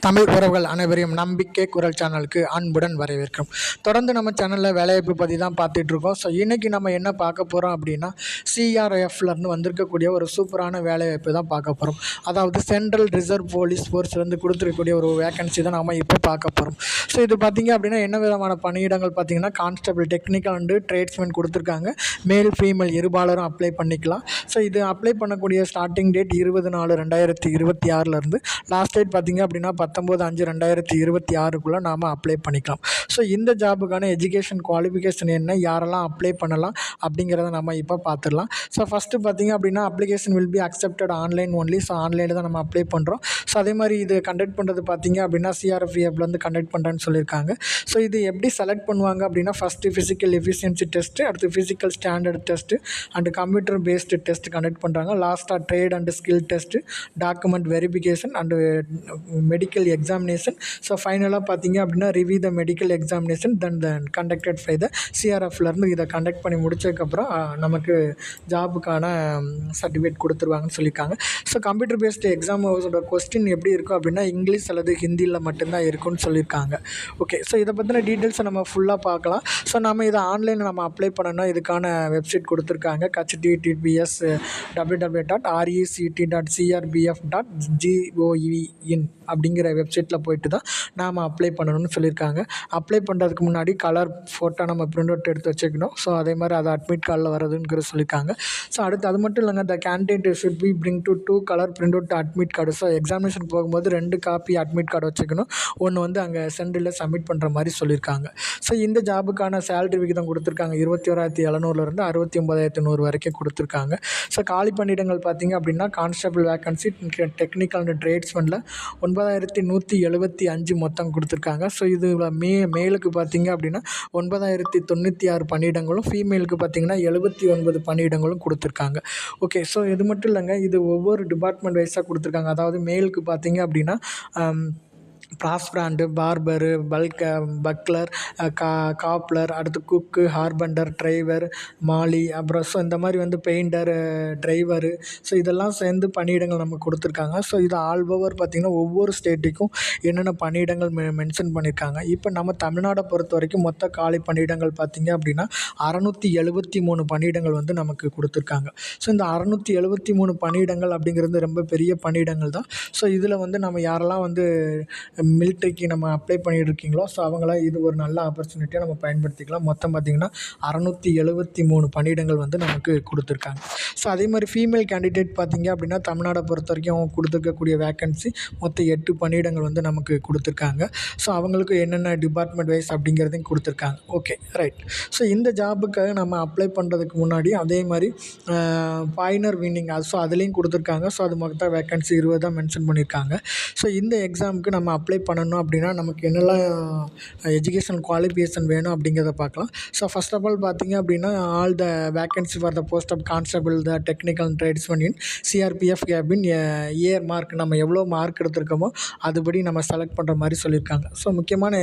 தமிழ் உறவுகள் அனைவரையும் நம்பிக்கை குரல் சேனலுக்கு அன்புடன் வரவேற்கிறோம். தொடர்ந்து நம்ம சேனலில் வேலைவாய்ப்பு பற்றி தான் பார்த்துட்ருக்கோம். ஸோ இன்றைக்கி நம்ம என்ன பார்க்க போகிறோம் அப்படின்னா, சிஆர்எஃப்லேருந்து வந்திருக்கக்கூடிய ஒரு சூப்பரான வேலைவாய்ப்பு தான் பார்க்க போகிறோம். அதாவது சென்ட்ரல் ரிசர்வ் போலீஸ் ஃபோர்ஸ்லேருந்து கொடுத்துருக்கக்கூடிய ஒரு வேக்கன்சி தான் நம்ம இப்போ பார்க்க போகிறோம். ஸோ இது பார்த்திங்க அப்படின்னா என்ன விதமான பணியிடங்கள் பார்த்திங்கன்னா, கான்ஸ்டபிள், டெக்னிக்கல் அண்டு ட்ரேட்ஸ்மேன் கொடுத்துருக்காங்க. மேல் ஃபீமேல் இருபாலரும் அப்ளை பண்ணிக்கலாம். ஸோ இது அப்ளை பண்ணக்கூடிய ஸ்டார்டிங் டேட் 20/4/2026 லாஸ்ட் டேட் பார்த்திங்க அப்படின்னா 19/5/2026 நாம் அப்ளை பண்ணிக்கலாம். ஸோ இந்த ஜாபுக்கான எஜுகேஷன் குவாலிஃபிகேஷன் என்ன, யாரெல்லாம் அப்ளை பண்ணலாம் அப்படிங்கிறத நம்ம இப்போ பார்த்துடலாம். ஸோ ஃபஸ்ட்டு பார்த்திங்க அப்படின்னா application will be accepted online only. So ஆன்லைனில் தான் நம்ம அப்ளை பண்ணுறோம். ஸோ அதே மாதிரி இது கண்டக்ட் பண்ணுறது பார்த்திங்க அப்படின்னா சிஆர்எஃப்லேருந்து கண்டக்ட் பண்ணுறேன்னு சொல்லியிருக்காங்க. ஸோ இது எப்படி செலக்ட் பண்ணுவாங்க அப்படின்னா, ஃபஸ்ட்டு ஃபிசிக்கல் எஃபிஷியன்சி டெஸ்ட்டு, அடுத்து physical standard test and computer based test conduct பண்ணுறாங்க. லாஸ்ட்டாக trade and skill test, document verification and medical examination. So ஃபைனலாக பார்த்தீங்க அப்படின்னா review the medical examination then conducted by the சிஆர்எஃப்லேருந்து இதை கண்டக்ட் பண்ணி முடிச்சதுக்கப்புறம் நமக்கு ஜாபுக்கான சர்டிஃபிகேட் கொடுத்துருவாங்கன்னு சொல்லியிருக்காங்க. ஸோ கம்ப்யூட்டர் பேஸ்டு எக்ஸாமோட கொஸ்டின் எப்படி இருக்கும் அப்படின்னா, இங்கிலீஷ் அல்லது ஹிந்தியில் மட்டும்தான் இருக்கும்னு சொல்லியிருக்காங்க. ஓகே, ஸோ இதை பற்றின டீட்டெயில்ஸை நம்ம ஃபுல்லாக பார்க்கலாம். ஸோ நம்ம இதை ஆன்லைனில் நம்ம அப்ளை பண்ணணும். இதுக்கான வெப்சைட் கொடுத்துருக்காங்க. https://recit.crbf.gov.in அப்படிங்கிற வெப்சைட்டில் போய்ட்டு தான் நாம் அப்ளை பண்ணணும்னு சொல்லியிருக்காங்க. அப்ளை பண்ணுறதுக்கு முன்னாடி கலர் ஃபோட்டோ நம்ம பிரிண்ட் அவுட் எடுத்து வச்சுக்கணும். ஸோ அதே மாதிரி அது அட்மிட் கார்டில் வருதுங்கிறது சொல்லியிருக்காங்க. ஸோ அடுத்து அது மட்டும் இல்லைங்க, the candidate should be bring to 2 colour print out admit card. So examination போகும்போது 2 காப்பி அட்மிட் கார்டு வச்சுக்கணும். ஒன்று வந்து அங்கே சென்டரில் சப்மிட் பண்ணுற மாதிரி சொல்லியிருக்காங்க. ஸோ இந்த ஜாபுக்கான சேலரி விகிதம் கொடுத்துருக்காங்க. 21,700 69,100 வரைக்கும் கொடுத்துருக்காங்க. ஸோ காலி பணியிடங்கள் பார்த்திங்க அப்படின்னா, கான்ஸ்டபிள் வேக்கன்சி, டெக்னிக்கல் அண்ட் ட்ரேட்ஸ்மேனில் 9,175 மொத்தம் கொடுத்துருக்காங்க. ஸோ இது மேலுக்கு பார்த்திங்க அப்படின்னா 9,096 பணியிடங்களும், ஃபீமேலுக்கு பார்த்திங்கன்னா 79 பணியிடங்களும் கொடுத்துருக்காங்க. ஓகே, ஸோ இது மட்டும் இல்லைங்க, இது ஒவ்வொரு டிபார்ட்மெண்ட் வைஸாக கொடுத்துருக்காங்க. அதாவது மேலுக்கு பார்த்திங்க அப்படின்னா ப்ராஸ் பிராண்டு, பார்பரு, பக்லர், காப்லர், அடுத்து குக்கு, ஹார்பண்டர், டிரைவர், மாலி, அப்புறம் ஸோ இந்த மாதிரி வந்து பெயிண்டர், டிரைவரு, ஸோ இதெல்லாம் சேர்ந்து பணியிடங்கள் நமக்கு கொடுத்துருக்காங்க. ஸோ இது ஆல் ஓவர் பார்த்திங்கன்னா ஒவ்வொரு ஸ்டேட்டுக்கும் என்னென்ன பணியிடங்கள் மென்ஷன் பண்ணியிருக்காங்க. இப்போ நம்ம தமிழ்நாடை பொறுத்த வரைக்கும் மொத்த காலி பணியிடங்கள் பார்த்திங்க அப்படின்னா 673 பணியிடங்கள் வந்து நமக்கு கொடுத்துருக்காங்க. ஸோ இந்த 673 பணியிடங்கள் அப்படிங்கிறது ரொம்ப பெரிய பணியிடங்கள் தான். ஸோ இதில் வந்து நம்ம யாரெல்லாம் வந்து மிலிட்ரிக்கு நம்ம அப்ளை பண்ணியிருக்கீங்களோ, ஸோ அவங்களாம் இது ஒரு நல்ல ஆப்பர்ச்சுனிட்டியாக நம்ம பயன்படுத்திக்கலாம். மொத்தம் பார்த்திங்கன்னா 673 பணியிடங்கள் வந்து நமக்கு கொடுத்துருக்காங்க. ஸோ அதே மாதிரி ஃபீமேல் கேண்டிடேட் பார்த்திங்க அப்படின்னா தமிழ்நாடை பொறுத்த வரைக்கும் அவங்க கொடுத்துருக்கக்கூடிய வேக்கன்சி மொத்தம் 8 பணியிடங்கள் வந்து நமக்கு கொடுத்துருக்காங்க. ஸோ அவங்களுக்கு என்னென்ன டிபார்ட்மெண்ட் வைஸ் அப்படிங்கிறதையும் கொடுத்துருக்காங்க. Okay, right. ஸோ இந்த ஜாபுக்காக நம்ம அப்ளை பண்ணுறதுக்கு முன்னாடி அதே மாதிரி பாயினர் வின்னிங் ஸோ அதுலேயும் கொடுத்துருக்காங்க. ஸோ அது மொத்தம் வேக்கன்சி 20 தான் மென்ஷன் பண்ணியிருக்காங்க. ஸோ இந்த எக்ஸாமுக்கு நம்ம அப்ளை பண்ணணும் அப்படின்னா நமக்கு என்னெல்லாம் எஜுகேஷன் குவாலிஃபிகேஷன் வேணும் அப்படிங்கிறத பார்க்கலாம். ஸோ ஃபர்ஸ்ட் ஆஃப் ஆல் பார்த்திங்க அப்படின்னா, all the vacancy for the post of constable the technical and tradesman in CRPF கேபின் இயர் மார்க், நம்ம எவ்வளோ மார்க் எடுத்திருக்கோமோ அதுபடி நம்ம செலக்ட் பண்ணுற மாதிரி சொல்லியிருக்காங்க. ஸோ முக்கியமான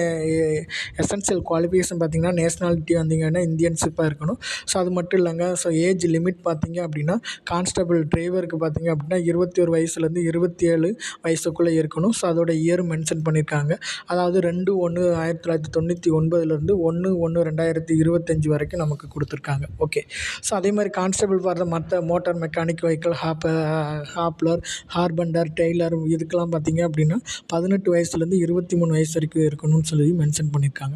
எசென்சியல் குவாலிஃபிகேஷன் பார்த்திங்கன்னா, நேஷ்னாலிட்டி வந்தீங்கன்னா இந்தியன்ஷிப்பாக இருக்கணும். ஸோ அது மட்டும் இல்லைங்க. ஸோ ஏஜ் லிமிட் பார்த்திங்க அப்படின்னா, கான்ஸ்டபிள் டிரைவருக்கு பார்த்திங்க அப்படின்னா 21 வயசுலேருந்து 27 வயசுக்குள்ளே இருக்கணும். ஸோ அதோட இயர் மென்ஷன் பண்ணியிருக்காங்க. அதாவது 2/1/1999 1/1/2025 வரைக்கும் நமக்கு கொடுத்துருக்காங்க. ஓகே, ஸோ அதே மாதிரி கான்ஸ்டபிள் ஃபார் மற்ற மோட்டார் மெக்கானிக் வெஹிக்கிள், ஹாப்லர், ஹார்பண்டர், டெய்லர் இதுக்கெல்லாம் பார்த்திங்க அப்படின்னா 18 வயசுலேருந்து 23 வயசு வரைக்கும் இருக்கணும்னு சொல்லி மென்ஷன் பண்ணியிருக்காங்க.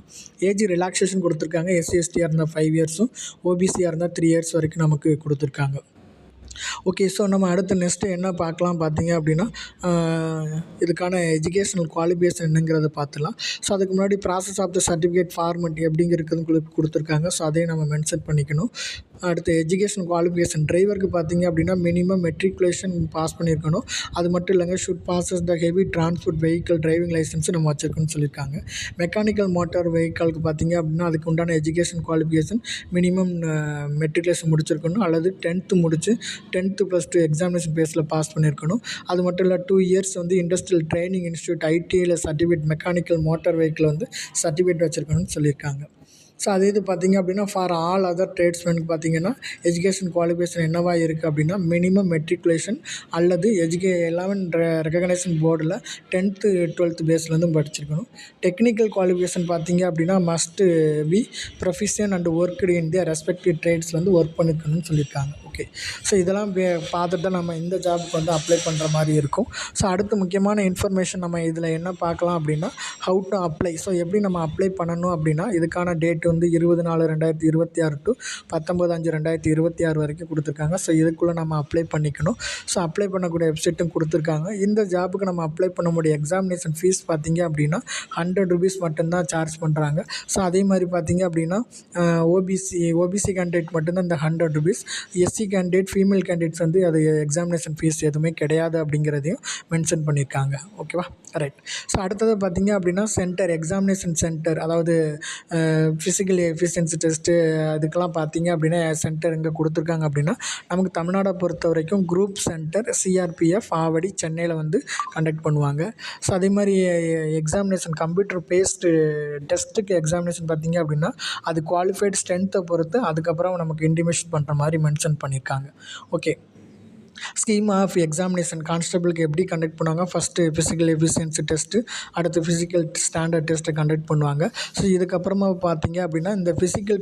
ஏஜ் ரிலாக்ஸேஷன் கொடுத்துருக்காங்க. எஸ்சிஎஸ்டியாக இருந்தால் 5 இயர்ஸும், ஓபிசியாக இருந்தால் 3 இயர்ஸ் வரைக்கும் நமக்கு கொடுத்துருக்காங்க. ஓகே, ஸோ நம்ம அடுத்து நெக்ஸ்ட்டு என்ன பார்க்கலாம் பார்த்திங்க அப்படின்னா, இதுக்கான எஜுகேஷனல் குவாலிஃபிகேஷன் என்னங்கிறத பார்த்துலாம். ஸோ அதுக்கு முன்னாடி process of the certificate format எப்படிங்கிறது கொடுத்துருக்காங்க. ஸோ அதையும் நம்ம மென்ஷன் பண்ணிக்கணும். அடுத்து எஜுகேஷன் குவாலிஃபிகேஷன் டிரைவருக்கு பார்த்திங்க அப்படின்னா மினிமம் மெட்ரிகுலேஷன் பாஸ் பண்ணியிருக்கணும். அது மட்டும் இல்லைங்க, should possess the heavy transport vehicle driving licence நம்ம வச்சுருக்கோன்னு சொல்லியிருக்காங்க. மெக்கானிக்கல் மோட்டார் வெஹிக்கிளுக்கு பார்த்திங்க அப்படின்னா அதுக்கு உண்டான எஜுகேஷன் குவாலிஃபிகேஷன் மினிமம் மெட்ரிகுலேஷன் முடிச்சிருக்கணும் அல்லது 10th முடிச்சு 10th + 2 எக்ஸாமினேஷன் பேஸில் பாஸ் பண்ணியிருக்கணும். அது மட்டும் இல்லை 2 இயர்ஸ் வந்து இண்டஸ்ட்ரியல் ட்ரைனிங் இன்ஸ்டியூட் ஐடிஐயில் சர்டிஃபிகேட் மெக்கானிக்கல் மோட்டார் வெஹிக்கிள் வந்து சர்டிஃபிகேட் வச்சுருக்கணும்னு சொல்லியிருக்காங்க. ஸோ அதே இது பார்த்திங்க அப்படின்னா ஃபார் ஆல் அதர் ட்ரேட்ஸ்மேனுக்கு பார்த்திங்கன்னா எஜுகேஷன் குவாலிஃபிகேஷன் என்னவா இருக்குது அப்படின்னா மினிமம் மெட்ரிகுலேஷன் அல்லது 11 ரெகக்னேஷன் போர்டில் 10th 12th பேஸ்லேருந்து படிச்சிருக்கணும். டெக்னிக்கல் குவாலிஃபிகேஷன் பார்த்திங்க அப்படின்னா must be proficient and worked in their respective ட்ரேட்ஸில் வந்து ஒர்க் பண்ணிக்கணும்னு சொல்லியிருக்காங்க. ஓகே, ஸோ இதெல்லாம் பார்த்துட்டு தான் நம்ம இந்த ஜாபுக்கு வந்து அப்ளை பண்ணுற மாதிரி இருக்கும். ஸோ அடுத்து முக்கியமான இன்ஃபர்மேஷன் நம்ம இதில் என்ன பார்க்கலாம் அப்படின்னா ஹவு டு அப்ளை. ஸோ எப்படி நம்ம அப்ளை பண்ணணும் அப்படின்னா இதுக்கான டேட் வந்து 20/4/2026 டு 19/5/2026 வரைக்கும் கொடுத்துருக்காங்க. ஸோ இதுக்குள்ளே நம்ம அப்ளை பண்ணிக்கணும். ஸோ அப்ளை பண்ணக்கூடிய வெப்சைட்டும் கொடுத்துருக்காங்க. இந்த ஜாபுக்கு நம்ம அப்ளை பண்ண முடிய எக்ஸாமினேஷன் ஃபீஸ் பார்த்திங்க அப்படின்னா 100 rupees மட்டும்தான் சார்ஜ் பண்ணுறாங்க. ஸோ அதே மாதிரி பார்த்திங்க அப்படின்னா ஓபிசி கேண்டிடேட் மட்டும்தான் இந்த 100 rupees. SC candidate female candidates வந்து அது எக்ஸாமினேஷன் ஃபீஸ் எதுவுமே கிடையாது அப்படிங்கிறதையும் மென்ஷன் பண்ணியிருக்காங்க. ஓகேவா, ரைட். ஸோ அடுத்தது பார்த்திங்க அப்படின்னா சென்டர், எக்ஸாமினேஷன் சென்டர், அதாவது ஃபிசிக்கல் எஃபிஷியன்சி டெஸ்ட்டு அதுக்கெல்லாம் பார்த்திங்க அப்படின்னா சென்டர் எங்கே கொடுத்துருக்காங்க அப்படின்னா நமக்கு தமிழ்நாடை பொறுத்த வரைக்கும் குரூப் சென்டர் சிஆர்பிஎஃப் ஆவடி சென்னையில் வந்து கண்டக்ட் பண்ணுவாங்க. ஸோ அதே மாதிரி எக்ஸாமினேஷன் கம்ப்யூட்டர் பேஸ்டு டெஸ்ட்டுக்கு எக்ஸாமினேஷன் பார்த்திங்க அப்படின்னா அது குவாலிஃபைடு ஸ்ட்ரென்த்தை பொறுத்து அதுக்கப்புறம் நமக்கு இன்டிமேஷன் பண்ணுற மாதிரி மென்ஷன் பண்ணியிருக்காங்க. ஓகே, ஸ்கீம் ஆஃப் எக்ஸாமினேஷன் கான்ஸ்டபிளுக்கு எப்படி கண்டக்ட் பண்ணுவாங்க? ஃபஸ்ட்டு ஃபிசிக்கல் எஃபிஷியன்சி டெஸ்ட்டு, அடுத்து ஃபிசிக்கல் ஸ்டாண்டர்ட் டெஸ்ட்டை கண்டக்ட் பண்ணுவாங்க. ஸோ இதுக்கப்புறமா பார்த்திங்க அப்படின்னா இந்த ஃபிசிக்கல்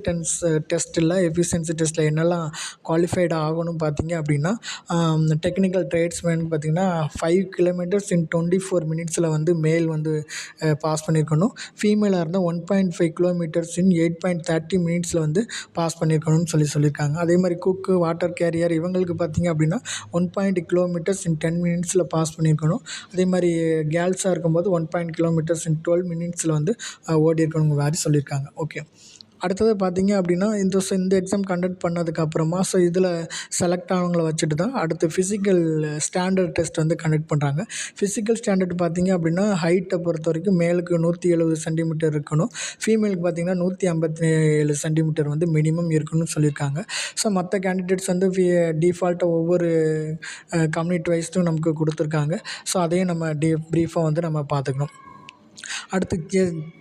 டெஸ்ட்டில் எஃபிஷியன்சி டெஸ்ட்டில் என்னெல்லாம் குவாலிஃபைடு ஆகணும் பார்த்திங்க அப்படின்னா டெக்னிக்கல் ட்ரேட்ஸ்மேனுக்கு பார்த்திங்கன்னா 5 kilometers in 24 minutesல வந்து மேல் வந்து பாஸ் பண்ணியிருக்கணும். ஃபீமேலாக இருந்தால் 1.5 kilometers in 8.30 minutesல வந்து பாஸ் பண்ணியிருக்கணும்னு சொல்லியிருக்காங்க. அதே மாதிரி குக்கு, வாட்டர் கேரியர் இவங்களுக்கு பார்த்திங்க அப்படின்னா 1 kilometers in 10 minutesல பாஸ் பண்ணியிருக்கணும். அதே மாதிரி கேர்ள்ஸாக இருக்கும்போது 1 kilometers in 12 minutesல வந்து ஓடி இருக்கணுங்க மாதிரி சொல்லியிருக்காங்க. ஓகே, அடுத்தது பார்த்திங்க அப்படின்னா இந்த எக்ஸாம் கண்டக்ட் பண்ணதுக்கப்புறமா ஸோ இதில் செலக்ட் ஆனவங்கள வச்சுட்டு தான் அடுத்து ஃபிசிக்கல் ஸ்டாண்டர்ட் டெஸ்ட் வந்து கண்டக்ட் பண்ணுறாங்க. ஃபிசிக்கல் ஸ்டாண்டர்ட் பார்த்திங்க அப்படின்னா ஹைட்டை பொறுத்த வரைக்கும் மேலுக்கு 170 சென்டிமீட்டர் இருக்கணும், ஃபீமேலுக்கு பார்த்திங்கன்னா 157 சென்டிமீட்டர் வந்து மினிமம் இருக்கணும்னு சொல்லியிருக்காங்க. ஸோ மற்ற கேண்டிடேட்ஸ் வந்து டிஃபால்ட்டாக ஒவ்வொரு கம்யூனிட்டி வைஸ்டும் நமக்கு கொடுத்துருக்காங்க. ஸோ அதையும் நம்ம ப்ரீஃபாக வந்து நம்ம பார்த்துக்கணும். அடுத்து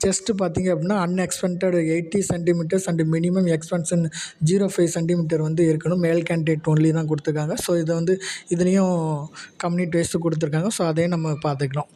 செஸ்ட்டு பார்த்திங்க அப்படின்னா unexpected 80 centimetres and minimum expansion 0.5 centimetre வந்து இருக்கணும். மேல் கேண்டிடேட் ஒன்லி தான் கொடுத்துருக்காங்க. ஸோ இதை வந்து இதுலேயும் கம்யூனிட்டி வைஸு கொடுத்துருக்காங்க. ஸோ அதையும் நம்ம பார்த்துக்கலாம்.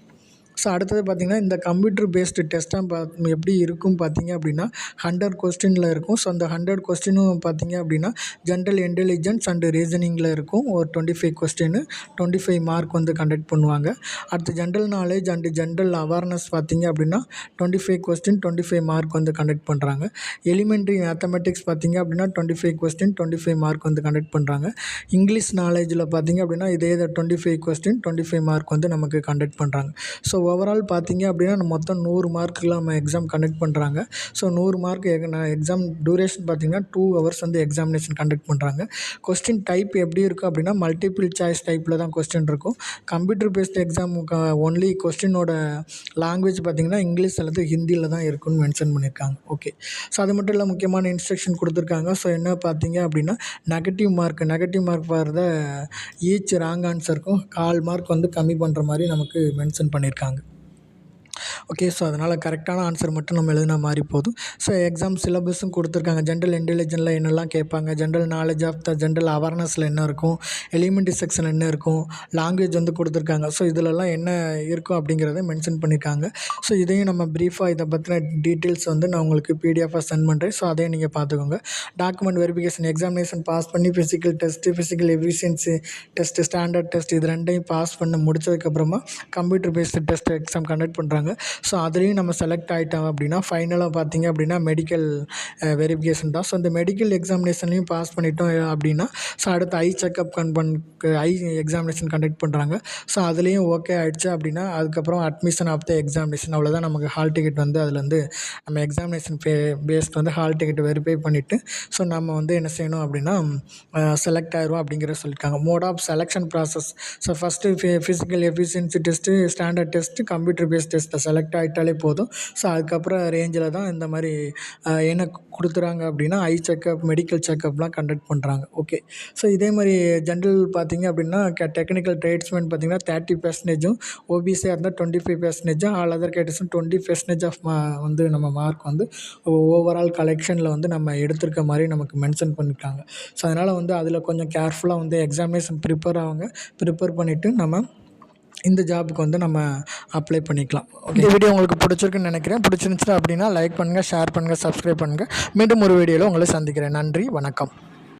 ஸோ அடுத்தது பார்த்திங்கன்னா இந்த கம்ப்யூட்டர் பேஸ்டு டெஸ்ட்டாக எப்படி இருக்கும் பார்த்திங்க அப்படின்னா 100 கொஸ்டினில் இருக்கும். ஸோ அந்த 100 கொஸ்டினும் பார்த்திங்க அப்படின்னா ஜென்ரல் இன்டெலிஜென்ஸ் அண்டு ரீசனிங்கில் இருக்கும். ஒரு 25 கொஸ்டின் 25 மார்க் வந்து கண்டக்ட் பண்ணுவாங்க. அடுத்து general knowledge and general awareness பார்த்திங்க அப்படின்னா 25 கொஸ்டின் 25 மார்க் வந்து கண்டக்ட் பண்ணுறாங்க. எலிமெண்ட்ரி மேத்தமெட்டிக்ஸ் பார்த்திங்க அப்படின்னா 25 கொஸ்டின் 25 மார்க் வந்து கண்டக்ட் பண்ணுறாங்க. இங்கிலீஷ் நாலேஜில் பார்த்திங்க அப்படின்னா இதே 25 கொஸ்டின் 25 மார்க் வந்து நமக்கு கண்டக்ட் பண்ணுறாங்க. ஸோ ஓவரால் பார்த்திங்க அப்படின்னா மொத்தம் 100 மார்க்குலாம் நம்ம எக்ஸாம் கண்டக்ட் பண்ணுறாங்க. ஸோ 100 மார்க் எக்ஸாம் டூரேஷன் பார்த்திங்கன்னா 2 hours வந்து எக்ஸாமினேஷன் கண்டக்ட் பண்ணுறாங்க. கொஸ்டின் டைப் எப்படி இருக்கும் அப்படின்னா மல்டிபிள் சாய்ஸ் டைப்பில் தான் கொஸ்டின் இருக்கும். கம்ப்யூட்டர் பேஸ்டு எக்ஸாமுக்கு ஒன்லி கொஸ்டினோட லாங்குவேஜ் பார்த்திங்கன்னா இங்கிலீஷ் அல்லது ஹிந்தியில் தான் இருக்குன்னு மென்ஷன் பண்ணியிருக்காங்க. ஓகே, ஸோ அது மட்டும் இல்லை முக்கியமான இன்ஸ்ட்ரக்ஷன் கொடுத்துருக்காங்க. ஸோ என்ன பார்த்திங்க அப்படின்னா negative mark for the each wrong ஆன்சருக்கும் 1/4 மார்க் வந்து கம்மி பண்ணுற மாதிரி நமக்கு மென்ஷன் பண்ணியிருக்காங்க. ஓகே, ஸோ அதனால் கரெக்டான ஆன்சர் மட்டும் நம்ம எழுதினா மாதிரி போதும். ஸோ எக்ஸாம் சிலபஸும் கொடுத்துருக்காங்க. ஜென்ரல் இன்டெலிஜென்ஸில் என்னெல்லாம் கேட்பாங்க, general knowledge of the general அவேர்னஸில் என்ன இருக்கும், எலிமெண்ட்ரி செக்ஷன் என்ன இருக்கும், லாங்குவேஜ் வந்து கொடுத்துருக்காங்க. ஸோ இதிலெல்லாம் என்ன இருக்கும் அப்படிங்கிறத மென்ஷன் பண்ணியிருக்காங்க. ஸோ இதையும் நம்ம ப்ரீஃபாக இதை பற்றின டீட்டெயில்ஸ் வந்து நான் உங்களுக்கு பிடிஎஃபாக சென்ட் பண்ணுறேன். ஸோ அதையும் நீங்கள் பார்த்துக்கோங்க. டாக்குமெண்ட் வெரிஃபிகேஷன் எக்ஸாமினேஷன் பாஸ் பண்ணி physical test, physical efficiency test, standard test இது ரெண்டையும் பாஸ் பண்ண முடிச்சதுக்கப்புறமா computer based test exam conduct பண்ணுறாங்க. ஸோ அதுலேயும் நம்ம செலக்ட் ஆகிட்டோம் அப்படின்னா ஃபைனலாக பார்த்திங்க அப்படின்னா மெடிக்கல் வெரிஃபிகேஷன் தான். ஸோ இந்த மெடிக்கல் எக்ஸாமினேஷன்லையும் பாஸ் பண்ணிட்டோம் அப்படின்னா ஸோ அடுத்து eye checkup eye examination conduct பண்ணுறாங்க. ஸோ அதுலேயும் ஓகே ஆகிடுச்சு அப்படின்னா அதுக்கப்புறம் அட்மிஷன் ஆஃப் த எக்ஸாமினேஷன் அவ்வளோதான். நமக்கு ஹால் டிக்கெட் வந்து அதில் வந்து நம்ம எக்ஸாமினேஷன் பேஸ்ட் வந்து ஹால் டிக்கெட் வெரிஃபை பண்ணிவிட்டு ஸோ நம்ம வந்து என்ன செய்யணும் அப்படின்னா செலக்ட் ஆயிரும் அப்படிங்கிற சொல்லியிருக்காங்க. Mode of selection process. So first physical efficiency test, standard test, computer based டெஸ்ட்டை செலக்ட் செலக்ட் ஆகிட்டாலே போதும். ஸோ அதுக்கப்புறம் ரேஞ்சில் தான் இந்த மாதிரி என்ன கொடுத்துறாங்க அப்படின்னா ஐ செக்கப், மெடிக்கல் செக்கப்லாம் கண்டக்ட் பண்ணுறாங்க. ஓகே. ஸோ இதே மாதிரி ஜென்ரல் பார்த்தீங்க அப்படின்னா டெக்னிக்கல் ட்ரேட்ஸ்மேன் பார்த்தீங்கன்னா 30%, ஓபிசியாக இருந்தால் 25%, ஆல் அதர் கேட்டஸும் 20% ஆஃப் வந்து நம்ம மார்க் வந்து ஓவரால் கலெக்ஷனில் வந்து நம்ம எடுத்திருக்க மாதிரி நமக்கு மென்ஷன் பண்ணியிருக்காங்க. ஸோ அதனால் வந்து அதில் கொஞ்சம் கேர்ஃபுல்லாக வந்து எக்ஸாமினேஷன் ப்ரிப்பேர் பண்ணிவிட்டு நம்ம இந்த ஜாபுக்கு வந்து நம்ம அப்ளை பண்ணிக்கலாம். இந்த வீடியோ உங்களுக்கு பிடிச்சிருக்குன்னு நினைக்கிறேன். பிடிச்சிருந்துச்சு அப்படின்னா லைக் பண்ணுங்கள், ஷேர் பண்ணுங்கள், சப்ஸ்கிரைப் பண்ணுங்கள். மீண்டும் ஒரு வீடியோவில் உங்களை சந்திக்கிறேன். நன்றி, வணக்கம்.